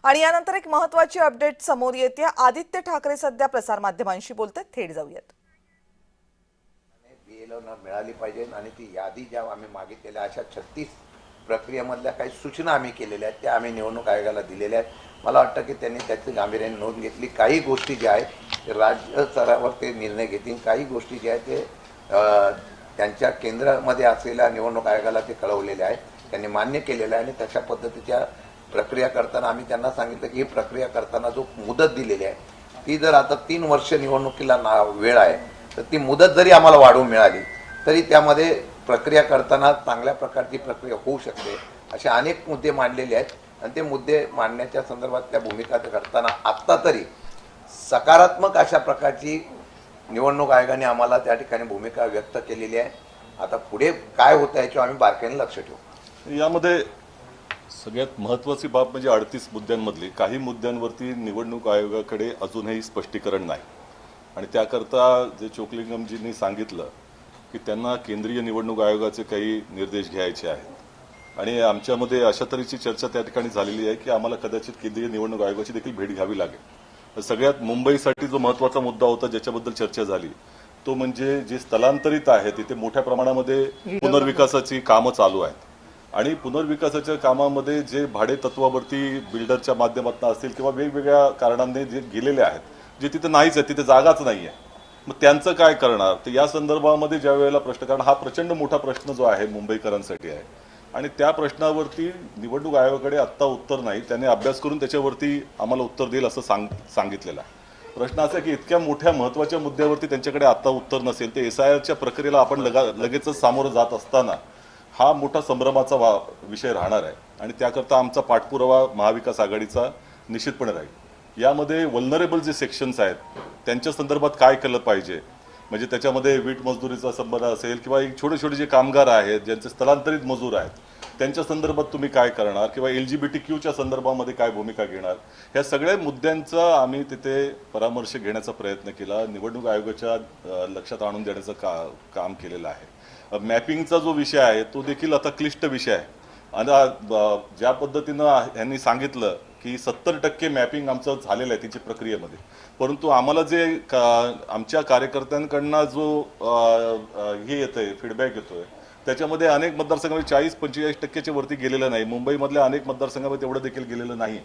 आणि यानंतर एक महत्त्वाची अपडेट समोर येते। आदित्य ठाकरे सध्या प्रसारमाध्यमांशी बोलतात, थेट जाऊयात। बीएलओ मिळाली पाहिजे आणि ती यादी ज्या आम्ही मागितलेल्या अशा 36 प्रक्रियेमधल्या काही सूचना आम्ही केलेल्या आहेत त्या आम्ही निवडणूक आयोगाला दिलेल्या आहेत। मला वाटतं की त्यांनी त्याची गांभीर्याने नोंद घेतली। काही गोष्टी ज्या आहेत ते राज्य स्तरावर ते निर्णय घेतील, काही गोष्टी ज्या आहेत ते त्यांच्या केंद्रामध्ये असलेल्या निवडणूक आयोगाला ते कळवलेले आहेत, त्यांनी मान्य केलेलं आहे। आणि तशा पद्धतीच्या प्रक्रिया करताना आम्ही त्यांना सांगितलं की ही प्रक्रिया करताना जो मुदत दिलेली आहे ती जर आता 3 वर्ष निवडणुकीला वेळ आहे तर ती मुदत जरी आम्हाला वाढवून मिळाली तरी त्यामध्ये प्रक्रिया करताना चांगल्या प्रकारची प्रक्रिया होऊ शकते। असे अनेक मुद्दे मांडलेले आहेत आणि ते मुद्दे मांडण्याच्या संदर्भातल्या भूमिका करताना आत्ता तरी सकारात्मक अशा प्रकारची निवडणूक आयोगाने आम्हाला त्या ठिकाणी भूमिका व्यक्त केलेली आहे। आता पुढे काय होतं याच्यावर आम्ही बारकाईने लक्ष ठेवू। यामध्ये सगळ्यात महत्त्वाची बाब म्हणजे 38 मुद्द्यांमधली काही मुद्द्यांवरती निवडणूक आयोगाकडे अजूनही स्पष्टीकरण नाही आणि त्याकरता जे चोक्लिंगमजींनी सांगितलं की त्यांना केंद्रीय निवडणूक आयोगाचे काही निर्देश घ्यायचे आहेत आणि आमच्यामध्ये अशा तऱ्हेची चर्चा त्या ठिकाणी झालेली आहे की आम्हाला कदाचित केंद्रीय निवडणूक आयोगाची देखील भेट घ्यावी लागेल। सगळ्यात मुंबईसाठी जो महत्त्वाचा मुद्दा होता ज्याच्याबद्दल चर्चा झाली तो म्हणजे जे स्थलांतरित आहेत तिथे मोठ्या प्रमाणामध्ये पुनर्विकासाची कामं चालू आहेत आणि पुनर्विकासाच्या कामामध्ये जे भाडे तत्वावरती बिल्डरच्या माध्यमातून असतील किंवा वेगवेगळ्या कारणांनी जे गेलेले आहेत जे तिथे नाहीच आहे, तिथे जागाच नाही आहे, मग त्यांचं काय करणार तर या संदर्भामध्ये ज्या वेळेला प्रश्न, कारण हा प्रचंड मोठा प्रश्न जो आहे मुंबईकरांसाठी आहे आणि त्या प्रश्नावरती निवडणूक आयोगाकडे आत्ता उत्तर नाही, त्याने अभ्यास करून त्याच्यावरती आम्हाला उत्तर देईल असं सांगितलेलं आहे। प्रश्न असा की इतक्या मोठ्या महत्त्वाच्या मुद्द्यावरती त्यांच्याकडे आत्ता उत्तर नसेल तर SIRच्या प्रक्रियेला आपण लगेचच सामोरं जात असताना हा मोठा संभ्रमाचा विषय राहणार आहे आणि त्याकरता आमचा पाठपुरावा महाविकास आघाडीचा निश्चितपणे राहील। यामध्ये वल्नरेबल जे सेक्शन्स आहेत त्यांच्या संदर्भात काय केलं पाहिजे, म्हणजे त्याच्यामध्ये वीट मजदुरीचा संबंध असेल किंवा एक छोटे छोटे जे कामगार आहेत ज्यांचे स्थलांतरित मजूर आहेत त्यांच्या संदर्भात तुम्ही काय करणार किंवा LGBTQच्या संदर्भामध्ये काय भूमिका घेणार, ह्या सगळ्या मुद्द्यांचा आम्ही तिथे परामर्श घेण्याचा प्रयत्न केला, निवडणूक आयोगाच्या लक्षात आणून देण्याचं काम केलेलं आहे। मॅपिंगचा जो विषय आहे तो देखील आता क्लिष्ट विषय आहे आणि ज्या पद्धतीनं यांनी सांगितलं की 70% मॅपिंग आमचं झालेलं आहे तिच्या प्रक्रियेमध्ये, परंतु आम्हाला जे आमच्या कार्यकर्त्यांकडनं जो हे येतंय फीडबॅक येतोय त्याच्यामध्ये अनेक मतदारसंघामध्ये 40-45% वरती गेलेलं नाही, मुंबईमधल्या अनेक मतदारसंघामध्ये तेवढं देखील गेलेलं नाही,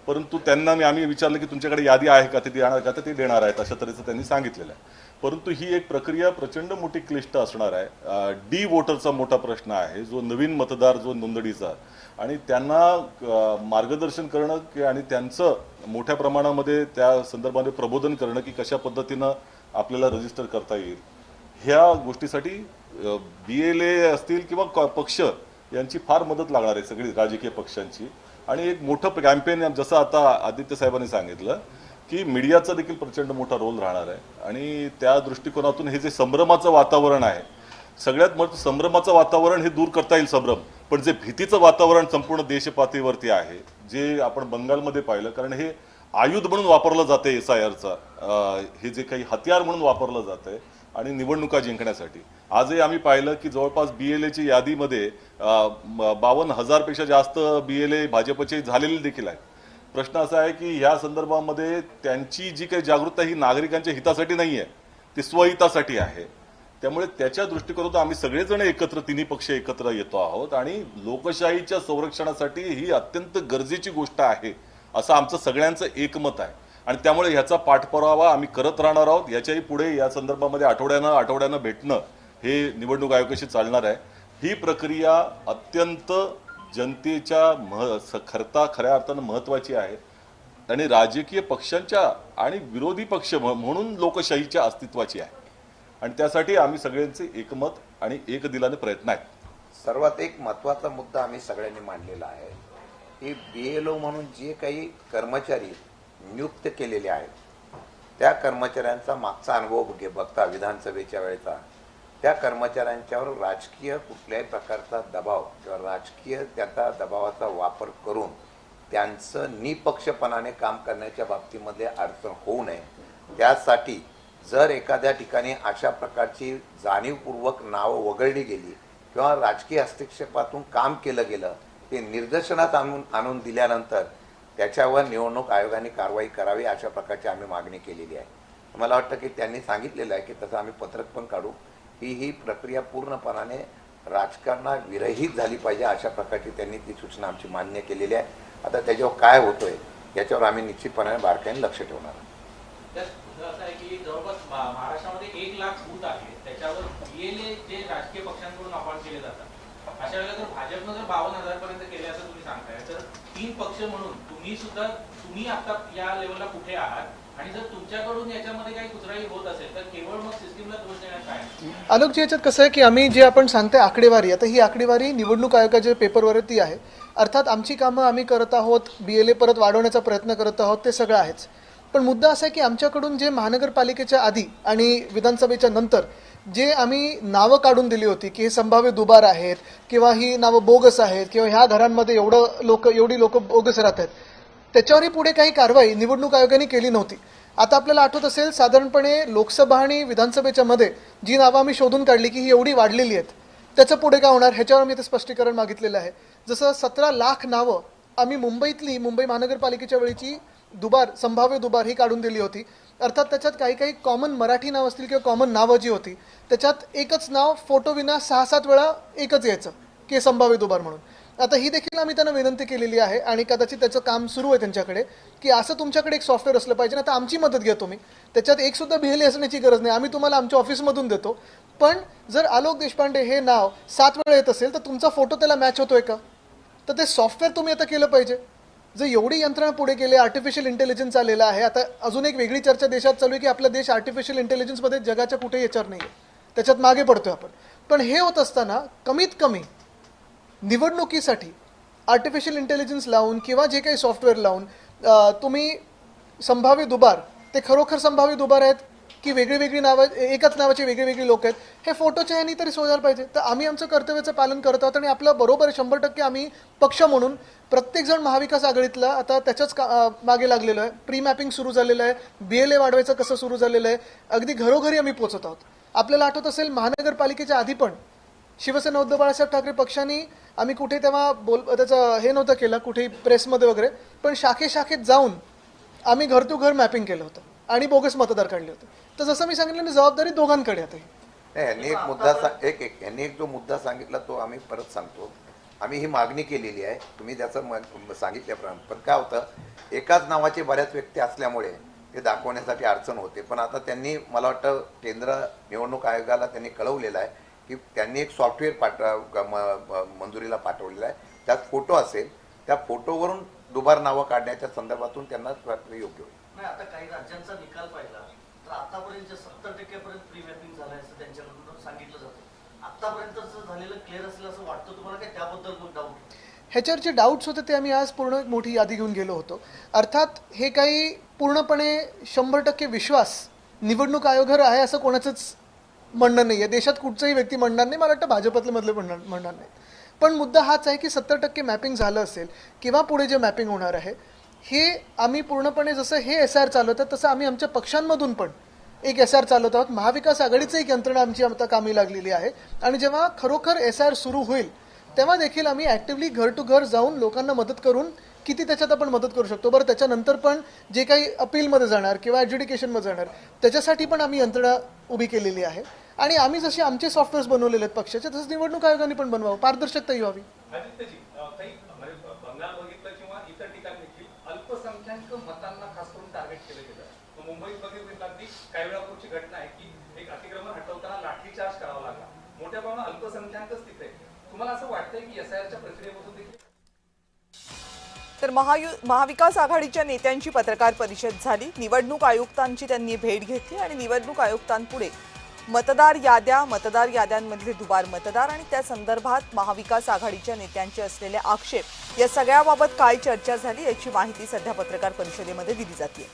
परंतु त्यांना आम्ही विचारलं की तुमच्याकडे यादी आहे का, ते देणार का, तर ते देणार आहेत अशा तऱ्हेचं त्यांनी सांगितलेलं आहे। परंतु ही एक प्रक्रिया प्रचंड मोठी क्लिष्ट असणार आहे। डी वोटरचा मोठा प्रश्न आहे जो नवीन मतदार जो नोंदणीचा आणि त्यांना मार्गदर्शन करणं आणि त्यांचं मोठ्या प्रमाणामध्ये त्या संदर्भाने प्रबोधन करणं की कशा पद्धतीनं आपल्याला रजिस्टर करता येईल, ह्या गोष्टीसाठी BLA असतील किंवा पक्ष यांची फार मदत लागणार आहे, सगळी राजकीय पक्षांची। आणि एक मोठं कॅम्पेन जसं आता आदित्य साहेबांनी सांगितलं की मीडियाचा देखील प्रचंड मोठा रोल राहणार आहे आणि त्या दृष्टिकोनातून हे जे संभ्रमाचं वातावरण आहे, सगळ्यात मोठं संभ्रमाचं वातावरण हे दूर करता येईल संभ्रम, पण जे भीतीचं वातावरण संपूर्ण देशपातळीवरती आहे जे आपण बंगालमध्ये पाहिलं, कारण हे आयुध म्हणून वापरलं जाते SIRचा, हे जे काही हत्यार म्हणून वापरलं जातंय आणि निवडणुका जिंकण्यासाठी। आजही आम्ही पाहिलं की जवळपास BLAची यादीमध्ये 52,000 पेक्षा जास्त BLA भाजपचे झालेले देखील आहेत। प्रश्न असा आहे की या संदर्भामध्ये त्यांची जी काही जागरूकता ही नागरिकांच्या हितासाठी नाही आहे, ती स्वहितासाठी आहे। त्यामुळे त्याच्या दृष्टिकोनातून आम्ही सगळेजण एकत्र, तिन्ही पक्ष एकत्र येतो आहोत आणि लोकशाहीच्या संरक्षणासाठी ही अत्यंत गरजेची गोष्ट आहे असं आमचं सगळ्यांचं एकमत आहे आणि त्यामुळे ह्याचा पाठपुरावा आम्ही करत राहणार आहोत। याच्याही पुढे या संदर्भामध्ये आठवड्यानं भेटणं हे निवडणूक आयोगाशी चालणार आहे। ही प्रक्रिया अत्यंत जनतेच्या खऱ्या अर्थानं महत्त्वाची आहे आणि राजकीय पक्षांच्या आणि विरोधी पक्ष म्हणून लोकशाहीच्या अस्तित्वाची आहे आणि त्यासाठी आम्ही सगळ्यांचे एकमत आणि एकदिलाने प्रयत्न आहेत। सर्वात एक महत्त्वाचा मुद्दा आम्ही सगळ्यांनी मांडलेला आहे की BLO म्हणून जे काही कर्मचारी नियुक्त केलेले आहेत त्या कर्मचाऱ्यांचा मागचा अनुभव बघता विधानसभेच्या वेळेचा त्या कर्मचाऱ्यांच्यावर राजकीय कुठल्याही प्रकारचा दबाव किंवा राजकीय त्याचा दबावाचा वापर करून त्यांचं निपक्षपणाने काम करण्याच्या बाबतीमध्ये अडचण होऊ नये, त्यासाठी जर एखाद्या ठिकाणी अशा प्रकारची जाणीवपूर्वक नावं वगळली गेली किंवा राजकीय हस्तक्षेपातून काम केलं गेलं ते निदर्शनास आणून दिल्यानंतर त्याच्यावर निवडणूक आयोगाने कारवाई करावी अशा प्रकारची आम्ही मागणी केलेली आहे. मला वाटतं की त्यांनी सांगितलेलं आहे की तसं आम्ही पत्रक पण काढू. ही प्रक्रिया पूर्णपणाने राजकारणाविरहित झाली पाहिजे अशा प्रकारची त्यांनी ती सूचना आमची मान्य केलेली आहे. आता त्याच्यावर काय होतोय याच्यावर आम्ही निश्चितपणे बारकाईने लक्ष ठेवणार आहोत. असं आहे की जवळपास महाराष्ट्रामध्ये 1 लाख बूथ आहे, त्याच्यावर BLA जे राजकीय पक्षांकडून अपॉइंट केले जातात. अशा वेळेला जर भाजपनं जर 52,000 पर्यंत केले असं तुम्ही सांगताय, तर 3 पक्ष म्हणून तुम्ही आता या लेवलला कुठे आहात, आणि जर तुमच्याकडून याच्यामध्ये काही कुचराई होत असेल तर केवळ मग सिस्टीमला दोष देण्यात काय? आलोकजी, याच्यात कसं आहे की आम्ही जे आपण सांगतोय आकडेवारी, आता ही आकडेवारी निवडणूक आयोगाच्या पेपरवरती आहे. अर्थात आमची कामं आम्ही करत आहोत, BLA परत वाढवण्याचा प्रयत्न करत आहोत, ते सगळं आहेच. पण मुद्दा असा आहे की आमच्याकडून जे महानगरपालिकेच्या आधी आणि विधानसभेच्या नंतर जे आम्ही नावं काढून दिली होती की हे संभाव्य दुबार आहेत किंवा ही नावं बोगस आहेत किंवा ह्या घरांमध्ये एवढी लोक बोगस राहत आहेत, त्याच्यावरही पुढे काही कारवाई निवडणूक आयोगाने केली नव्हती. आता आपल्याला आठवत असेल, साधारणपणे लोकसभा आणि विधानसभेच्या मध्ये जी नावं आम्ही शोधून काढली की ही एवढी वाढलेली आहेत, त्याचं पुढे काय होणार ह्याच्यावर मी ते स्पष्टीकरण मागितलेलं आहे. जसं 17 लाख नावं आम्ही मुंबई महानगरपालिकेच्या वेळीची संभाव्य दुबार ही काढून दिली होती. अर्थात त्याच्यात काही कॉमन मराठी नाव असतील किंवा कॉमन नावं जी होती त्याच्यात एकच नाव फोटो विना 6-7 वेळा एकच यायचं की संभाव्य दुबार म्हणून. आता ही देखील आम्ही त्यांना विनंती केलेली आहे आणि कदाचित त्याचं काम सुरू आहे त्यांच्याकडे की असं तुमच्याकडे एक सॉफ्टवेअर असलं पाहिजे. आता आमची मदत घ्या तुम्ही, त्याच्यात एक सुद्धा BLA असण्याची गरज नाही, आम्ही तुम्हाला आमच्या ऑफिसमधून देतो. पण जर आलोक देशपांडे हे नाव 7 वेळा येत असेल तर तुमचा फोटो त्याला मॅच होतोय का, तर ते सॉफ्टवेअर तुम्ही आता केलं पाहिजे. जर एवढी यंत्रणा पुढे गेले, आर्टिफिशियल इंटेलिजन्स आलेला आहे. आता अजून एक वेगळी चर्चा देशात चालू आहे की आपला देश आर्टिफिशियल इंटेलिजन्समध्ये जगाच्या कुठेही याच्यावर नाही आहे, त्याच्यात मागे पडतोय आपण. पण हे होत असताना कमीत कमी निवडणुकीसाठी आर्टिफिशियल इंटेलिजन्स लावून किंवा जे काही सॉफ्टवेअर लावून तुम्ही संभाव्य दुबार, ते खरोखर संभाव्य दुबार आहेत की वेगळी नावं, एकाच नावाचे वेगळी लोक आहेत, हे फोटोच्या ह्यानी तरी शोधायला पाहिजे. तर आम्ही आमचं कर्तव्याचं पालन करत आहोत आणि आपलं बरोबर 100% आम्ही पक्ष म्हणून प्रत्येकजण महाविकास आघाडीतला आता त्याच्याच मागे लागलेलो आहे. प्री मॅपिंग सुरू झालेलं आहे, BLA वाढवायचं कसं सुरू झालेलं आहे, अगदी घरोघरी आम्ही पोहोचत आहोत. आपल्याला आठवत असेल महानगरपालिकेच्या आधी पण शिवसेना उद्धव बाळासाहेब ठाकरे पक्षांनी आम्ही कुठे तेव्हा त्याचं हे नव्हतं केलं कुठे प्रेसमध्ये वगैरे, पण शाखेत जाऊन आम्ही घर टू घर मॅपिंग केलं होतं आणि बोगस मतदार काढले होते. तर जसं मी सांगितलं जबाबदारी दोघांकडे आता. यांनी एक जो मुद्दा सांगितला तो आम्ही परत सांगतो. आम्ही ही मागणी केलेली आहे, तुम्ही त्याचं सांगितल्याप्रमाणे. पण काय होतं, एकाच नावाचे बऱ्याच व्यक्ती असल्यामुळे ते दाखवण्यासाठी अडचण होते. पण आता त्यांनी, मला वाटतं केंद्र निवडणूक आयोगाला त्यांनी कळवलेलं आहे की त्यांनी एक सॉफ्टवेअर मंजुरीला पाठवलेलं आहे, त्यात फोटो असेल, त्या फोटोवरून दुबार नावं काढण्याच्या संदर्भातून त्यांना योग्य होईल. नाही, आता काही राज्यांचा निकाल पाहिला तर आतापर्यंत 70% पर्यंत प्री मॅपिंग झालंय असं त्यांच्याकडून सांगितलं जातं. आतापर्यंत झालेलं क्लिअर असेल असं वाटतं तुम्हाला, काय त्याबद्दल मग डाऊट? ह्याच्यावर जे डाऊट्स होते ते आम्ही आज पूर्ण मोठी यादी घेऊन गेलो होतो. अर्थात हे काही पूर्णपणे 100% विश्वास निवडणूक आयोगावर आहे असं कोणाचंच म्हणणं नाही आहे. देशात कुठचंही व्यक्ती म्हणणार नाही, मला वाटतं भाजपातले मधले म्हणणार नाही. पण मुद्दा हाच आहे की 70% मॅपिंग झालं असेल किंवा पुढे जे मॅपिंग होणार आहे हे आम्ही पूर्णपणे, जसं हे SIR चालवतात तसं आम्ही आमच्या पक्षांमधून पण एक SIR चालवत आहोत. महाविकास आघाडीचं एक यंत्रणा आमची आता कामी लागलेली आहे आणि जेव्हा खरोखर SIR सुरू होईल तेव्हा देखील आम्ही ॲक्टिव्हली घर टू घर जाऊन लोकांना मदत करून किती त्याच्यात आपण मदत करू शकतो. बरं, त्याच्यानंतर पण जे काही अपीलमध्ये जाणार किंवा ॲड्ज्युडिकेशनमध्ये जाणार त्याच्यासाठी पण आम्ही यंत्रणा उभी केलेली आहे. आणि आम्ही जसे आमचे सॉफ्टवेअर्स बनवलेले आहेत पक्षाचे, तसंच निवडणूक आयोगाने पण बनवावं, पारदर्शकता यावी. इतर ठिकाणी देखील अल्पसंख्याक मतांना खास करून टार्गेट केलं गेलं. मुंबईमध्ये काही वेळापूर्वीची घटना आहे की एक अतिक्रमण हटवताना लाठीचार्ज करावा लागला. मोठ्या प्रमाणात अल्पसंख्याकच तिथे. तुम्हाला असं वाटतंय की SIRच्या प्रक्रियेपासून देखील? तर महाविकास आघाडीच्या नेत्यांची पत्रकार परिषद झाली. निवडणूक आयुक्तांची त्यांनी भेट घेतली आणि निवडणूक आयुक्तांपुढे मतदार याद्यांमधले दुबार मतदार आणि त्या संदर्भात महाविकास आघाडीच्या नेत्यांचे असलेले आक्षेप या सगळ्याबाबत काय चर्चा झाली याची माहिती सध्या पत्रकार परिषदेमध्ये दिली जाते.